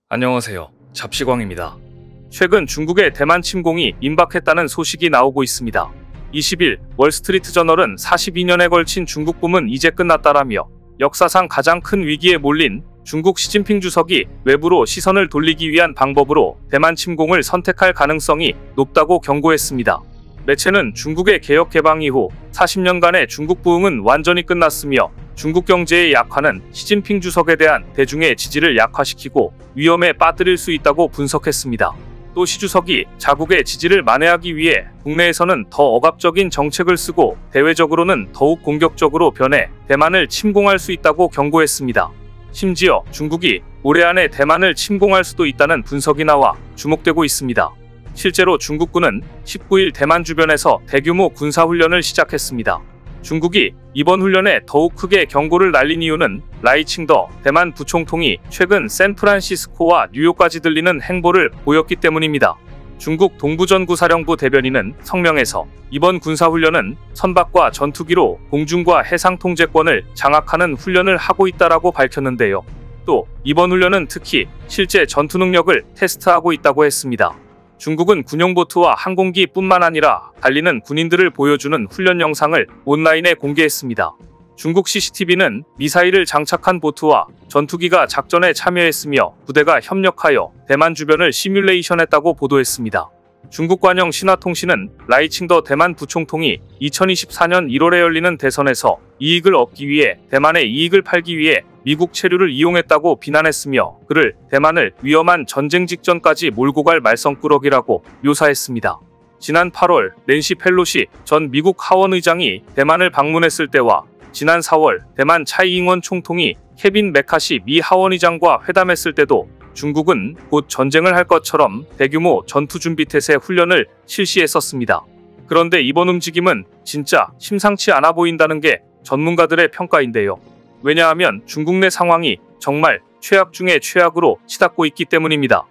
안녕하세요. 잡시광입니다. 최근 중국의 대만 침공이 임박했다는 소식이 나오고 있습니다. 20일 월스트리트 저널은 42년에 걸친 중국 붐은 이제 끝났다라며 역사상 가장 큰 위기에 몰린 중국 시진핑 주석이 외부로 시선을 돌리기 위한 방법으로 대만 침공을 선택할 가능성이 높다고 경고했습니다. 매체는 중국의 개혁 개방 이후 40년간의 중국 부흥은 완전히 끝났으며 중국 경제의 약화는 시진핑 주석에 대한 대중의 지지를 약화시키고 위험에 빠뜨릴 수 있다고 분석했습니다. 또 시 주석이 자국의 지지를 만회하기 위해 국내에서는 더 억압적인 정책을 쓰고 대외적으로는 더욱 공격적으로 변해 대만을 침공할 수 있다고 경고했습니다. 심지어 중국이 올해 안에 대만을 침공할 수도 있다는 분석이 나와 주목되고 있습니다. 실제로 중국군은 19일 대만 주변에서 대규모 군사훈련을 시작했습니다. 중국이 이번 훈련에 더욱 크게 경고를 날린 이유는 라이칭더 대만 부총통이 최근 샌프란시스코와 뉴욕까지 들리는 행보를 보였기 때문입니다. 중국 동부전구사령부 대변인은 성명에서 이번 군사훈련은 선박과 전투기로 공중과 해상 통제권을 장악하는 훈련을 하고 있다라고 밝혔는데요. 또 이번 훈련은 특히 실제 전투 능력을 테스트하고 있다고 했습니다. 중국은 군용보트와 항공기뿐만 아니라 달리는 군인들을 보여주는 훈련 영상을 온라인에 공개했습니다. 중국 CCTV는 미사일을 장착한 보트와 전투기가 작전에 참여했으며 부대가 협력하여 대만 주변을 시뮬레이션했다고 보도했습니다. 중국 관영 신화통신은 라이칭더 대만 부총통이 2024년 1월에 열리는 대선에서 이익을 얻기 위해 대만의 이익을 팔기 위해 미국 체류를 이용했다고 비난했으며 그를 대만을 위험한 전쟁 직전까지 몰고 갈 말썽꾸러기라고 묘사했습니다. 지난 8월 낸시 펠로시 전 미국 하원 의장이 대만을 방문했을 때와 지난 4월 대만 차이잉원 총통이 케빈 메카시 미 하원 의장과 회담했을 때도 중국은 곧 전쟁을 할 것처럼 대규모 전투준비태세 훈련을 실시했었습니다. 그런데 이번 움직임은 진짜 심상치 않아 보인다는 게 전문가들의 평가인데요. 왜냐하면 중국 내 상황이 정말 최악 중의 최악으로 치닫고 있기 때문입니다.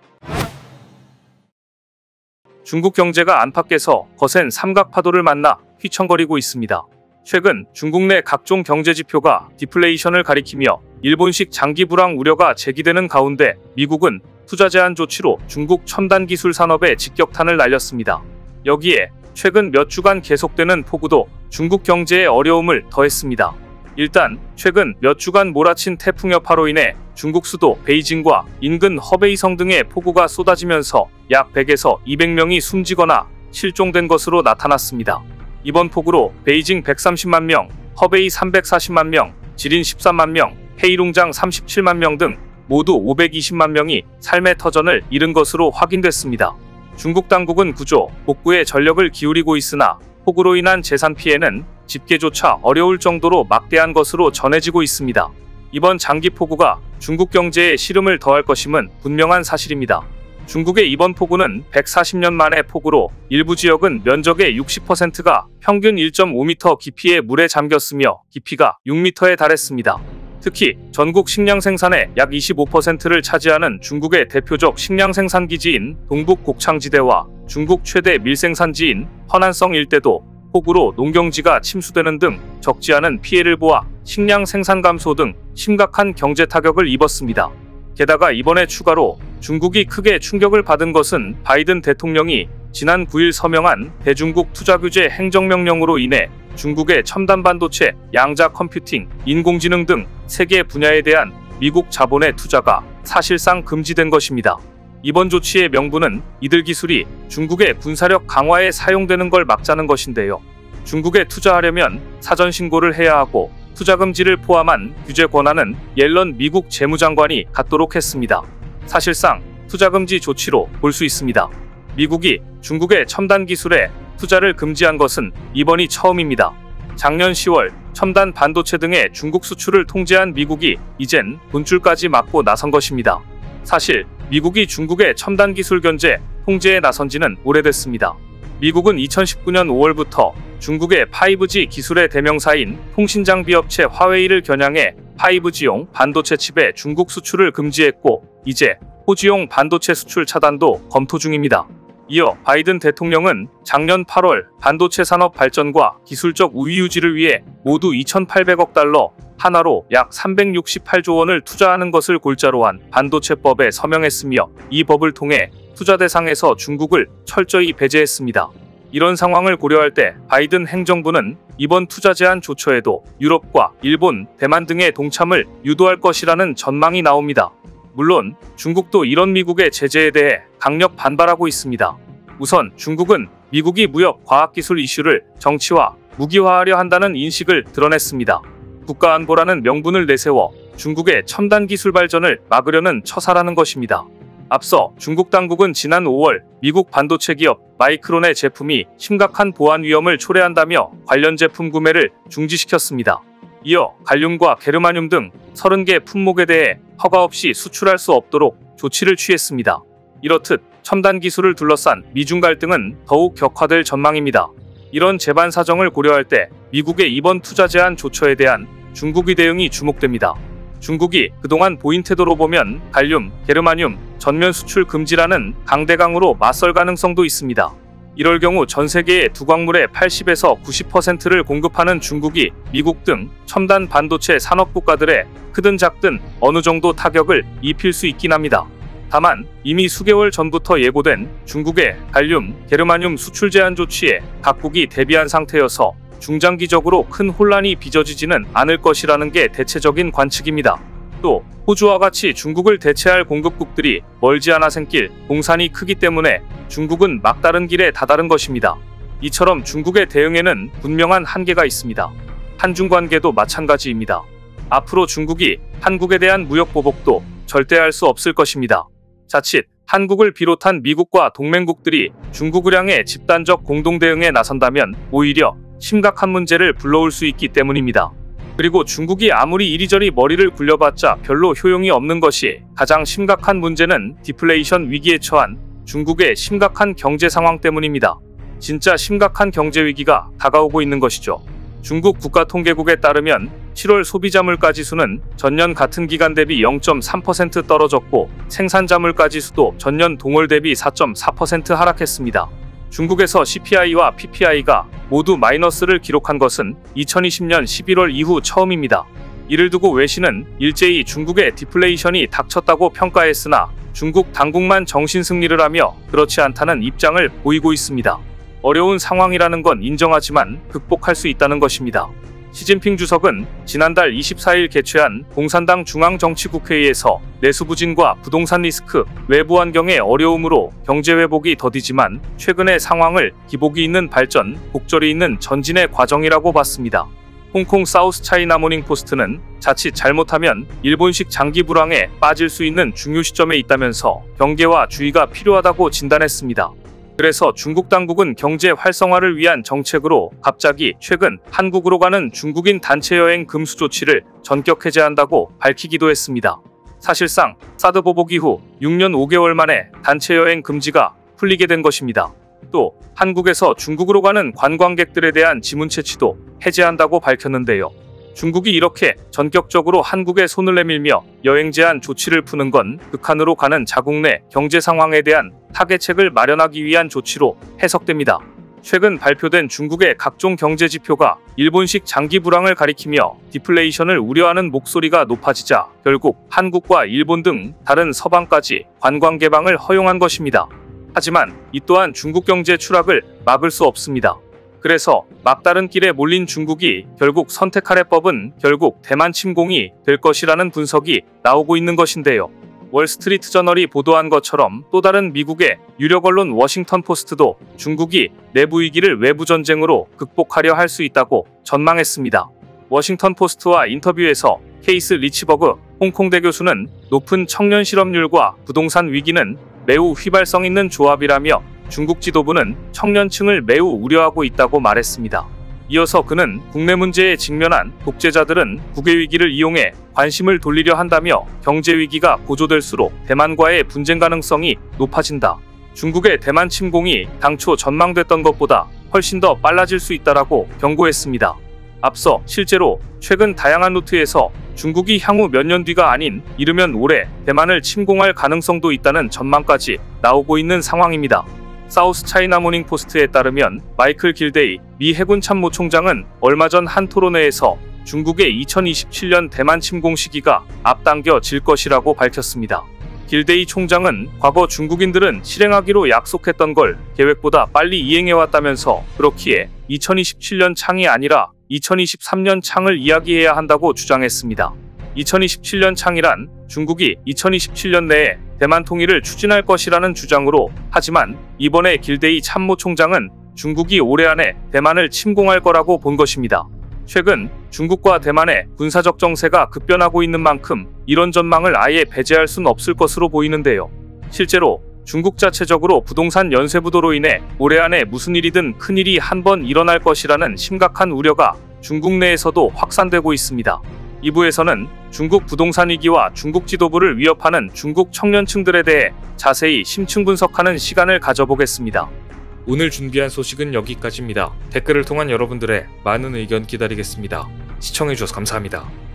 중국 경제가 안팎에서 거센 삼각파도를 만나 휘청거리고 있습니다. 최근 중국 내 각종 경제지표가 디플레이션을 가리키며 일본식 장기 불황 우려가 제기되는 가운데 미국은 투자 제한 조치로 중국 첨단 기술 산업에 직격탄을 날렸습니다. 여기에 최근 몇 주간 계속되는 폭우도 중국 경제에 어려움을 더했습니다. 일단 최근 몇 주간 몰아친 태풍 여파로 인해 중국 수도 베이징과 인근 허베이성 등의 폭우가 쏟아지면서 약 100에서 200명이 숨지거나 실종된 것으로 나타났습니다. 이번 폭우로 베이징 130만 명, 허베이 340만 명, 지린 13만 명, 헤이룽장 37만 명 등 모두 520만 명이 삶의 터전을 잃은 것으로 확인됐습니다. 중국 당국은 구조, 복구에 전력을 기울이고 있으나 폭우로 인한 재산 피해는 집계조차 어려울 정도로 막대한 것으로 전해지고 있습니다. 이번 장기 폭우가 중국 경제에 시름을 더할 것임은 분명한 사실입니다. 중국의 이번 폭우는 140년 만의 폭우로 일부 지역은 면적의 60%가 평균 1.5m 깊이의 물에 잠겼으며 깊이가 6m에 달했습니다. 특히 전국 식량 생산의 약 25%를 차지하는 중국의 대표적 식량 생산 기지인 동북 곡창지대와 중국 최대 밀생산지인 허난성 일대도 폭우로 농경지가 침수되는 등 적지 않은 피해를 보아 식량 생산 감소 등 심각한 경제 타격을 입었습니다. 게다가 이번에 추가로 중국이 크게 충격을 받은 것은 바이든 대통령이 지난 9일 서명한 대중국 투자규제 행정명령으로 인해 중국의 첨단 반도체, 양자 컴퓨팅, 인공지능 등 세계 분야에 대한 미국 자본의 투자가 사실상 금지된 것입니다. 이번 조치의 명분은 이들 기술이 중국의 군사력 강화에 사용되는 걸 막자는 것인데요. 중국에 투자하려면 사전 신고를 해야 하고 투자 금지를 포함한 규제 권한은 옐런 미국 재무장관이 갖도록 했습니다. 사실상 투자 금지 조치로 볼 수 있습니다. 미국이 중국의 첨단 기술에 투자를 금지한 것은 이번이 처음입니다. 작년 10월 첨단 반도체 등의 중국 수출을 통제한 미국이 이젠 돈줄까지 막고 나선 것입니다. 사실 미국이 중국의 첨단 기술 견제, 통제에 나선 지는 오래됐습니다. 미국은 2019년 5월부터 중국의 5G 기술의 대명사인 통신장비업체 화웨이를 겨냥해 5G용 반도체 칩의 중국 수출을 금지했고 이제 4G용 반도체 수출 차단도 검토 중입니다. 이어 바이든 대통령은 작년 8월 반도체 산업 발전과 기술적 우위 유지를 위해 모두 2,800억 달러, 하나로 약 368조 원을 투자하는 것을 골자로 한 반도체법에 서명했으며 이 법을 통해 투자 대상에서 중국을 철저히 배제했습니다. 이런 상황을 고려할 때 바이든 행정부는 이번 투자 제한 조처에도 유럽과 일본, 대만 등의 동참을 유도할 것이라는 전망이 나옵니다. 물론 중국도 이런 미국의 제재에 대해 강력 반발하고 있습니다. 우선 중국은 미국이 무역, 과학기술 이슈를 정치화, 무기화하려 한다는 인식을 드러냈습니다. 국가안보라는 명분을 내세워 중국의 첨단 기술 발전을 막으려는 처사라는 것입니다. 앞서 중국 당국은 지난 5월 미국 반도체 기업 마이크론의 제품이 심각한 보안 위험을 초래한다며 관련 제품 구매를 중지시켰습니다. 이어 갈륨과 게르마늄 등 30개 품목에 대해 허가 없이 수출할 수 없도록 조치를 취했습니다. 이렇듯 첨단 기술을 둘러싼 미중 갈등은 더욱 격화될 전망입니다. 이런 재반 사정을 고려할 때 미국의 이번 투자 제한 조처에 대한 중국의 대응이 주목됩니다. 중국이 그동안 보인 태도로 보면 갈륨, 게르마늄 전면 수출 금지라는 강대강으로 맞설 가능성도 있습니다. 이럴 경우 전 세계의 두 광물의 80에서 90%를 공급하는 중국이 미국 등 첨단 반도체 산업 국가들에 크든 작든 어느 정도 타격을 입힐 수 있긴 합니다. 다만 이미 수개월 전부터 예고된 중국의 갈륨, 게르마늄 수출 제한 조치에 각국이 대비한 상태여서 중장기적으로 큰 혼란이 빚어지지는 않을 것이라는 게 대체적인 관측입니다. 또 호주와 같이 중국을 대체할 공급국들이 멀지 않아 생길 공산이 크기 때문에 중국은 막다른 길에 다다른 것입니다. 이처럼 중국의 대응에는 분명한 한계가 있습니다. 한중 관계도 마찬가지입니다. 앞으로 중국이 한국에 대한 무역 보복도 절대 할 수 없을 것입니다. 자칫 한국을 비롯한 미국과 동맹국들이 중국을 향해 집단적 공동 대응에 나선다면 오히려 심각한 문제를 불러올 수 있기 때문입니다. 그리고 중국이 아무리 이리저리 머리를 굴려봤자 별로 효용이 없는 것이 가장 심각한 문제는 디플레이션 위기에 처한 중국의 심각한 경제 상황 때문입니다. 진짜 심각한 경제 위기가 다가오고 있는 것이죠. 중국 국가통계국에 따르면 7월 소비자 물가지수는 전년 같은 기간 대비 0.3% 떨어졌고 생산자 물가지수도 전년 동월 대비 4.4% 하락했습니다. 중국에서 CPI와 PPI가 모두 마이너스를 기록한 것은 2020년 11월 이후 처음입니다. 이를 두고 외신은 일제히 중국의 디플레이션이 닥쳤다고 평가했으나 중국 당국만 정신승리를 하며 그렇지 않다는 입장을 보이고 있습니다. 어려운 상황이라는 건 인정하지만 극복할 수 있다는 것입니다. 시진핑 주석은 지난달 24일 개최한 공산당 중앙정치국회의에서 내수 부진과 부동산 리스크, 외부 환경의 어려움으로 경제 회복이 더디지만 최근의 상황을 기복이 있는 발전, 곡절이 있는 전진의 과정이라고 봤습니다. 홍콩 사우스 차이나 모닝포스트는 자칫 잘못하면 일본식 장기 불황에 빠질 수 있는 중요 시점에 있다면서 경계와 주의가 필요하다고 진단했습니다. 그래서 중국 당국은 경제 활성화를 위한 정책으로 갑자기 최근 한국으로 가는 중국인 단체 여행 금수 조치를 전격 해제한다고 밝히기도 했습니다. 사실상 사드 보복 이후 6년 5개월 만에 단체 여행 금지가 풀리게 된 것입니다. 또 한국에서 중국으로 가는 관광객들에 대한 지문 채취도 해제한다고 밝혔는데요. 중국이 이렇게 전격적으로 한국에 손을 내밀며 여행 제한 조치를 푸는 건 극한으로 가는 자국 내 경제 상황에 대한 타개책을 마련하기 위한 조치로 해석됩니다. 최근 발표된 중국의 각종 경제 지표가 일본식 장기 불황을 가리키며 디플레이션을 우려하는 목소리가 높아지자 결국 한국과 일본 등 다른 서방까지 관광 개방을 허용한 것입니다. 하지만 이 또한 중국 경제 추락을 막을 수 없습니다. 그래서 막다른 길에 몰린 중국이 결국 선택할 해법은 결국 대만 침공이 될 것이라는 분석이 나오고 있는 것인데요. 월스트리트 저널이 보도한 것처럼 또 다른 미국의 유력 언론 워싱턴 포스트도 중국이 내부 위기를 외부 전쟁으로 극복하려 할 수 있다고 전망했습니다. 워싱턴 포스트와 인터뷰에서 케이스 리치버그 홍콩대 교수는 높은 청년 실업률과 부동산 위기는 매우 휘발성 있는 조합이라며 중국 지도부는 청년층을 매우 우려하고 있다고 말했습니다. 이어서 그는 국내 문제에 직면한 독재자들은 국외 위기를 이용해 관심을 돌리려 한다며 경제 위기가 고조될수록 대만과의 분쟁 가능성이 높아진다. 중국의 대만 침공이 당초 전망됐던 것보다 훨씬 더 빨라질 수 있다라고 경고했습니다. 앞서 실제로 최근 다양한 루트에서 중국이 향후 몇 년 뒤가 아닌 이르면 올해 대만을 침공할 가능성도 있다는 전망까지 나오고 있는 상황입니다. 사우스 차이나 모닝포스트에 따르면 마이클 길데이 미 해군 참모총장은 얼마 전 한 토론회에서 중국의 2027년 대만 침공 시기가 앞당겨질 것이라고 밝혔습니다. 길데이 총장은 과거 중국인들은 실행하기로 약속했던 걸 계획보다 빨리 이행해왔다면서 그렇기에 2027년 창이 아니라 2023년 창을 이야기해야 한다고 주장했습니다. 2027년 창이란 중국이 2027년 내에 대만 통일을 추진할 것이라는 주장으로, 하지만 이번에 길데이 참모총장은 중국이 올해 안에 대만을 침공할 거라고 본 것입니다. 최근 중국과 대만의 군사적 정세가 급변하고 있는 만큼 이런 전망을 아예 배제할 순 없을 것으로 보이는데요. 실제로 중국 자체적으로 부동산 연쇄부도로 인해 올해 안에 무슨 일이든 큰일이 한번 일어날 것이라는 심각한 우려가 중국 내에서도 확산되고 있습니다. 2부에서는 중국 부동산 위기와 중국 지도부를 위협하는 중국 청년층들에 대해 자세히 심층 분석하는 시간을 가져보겠습니다. 오늘 준비한 소식은 여기까지입니다. 댓글을 통한 여러분들의 많은 의견 기다리겠습니다. 시청해주셔서 감사합니다.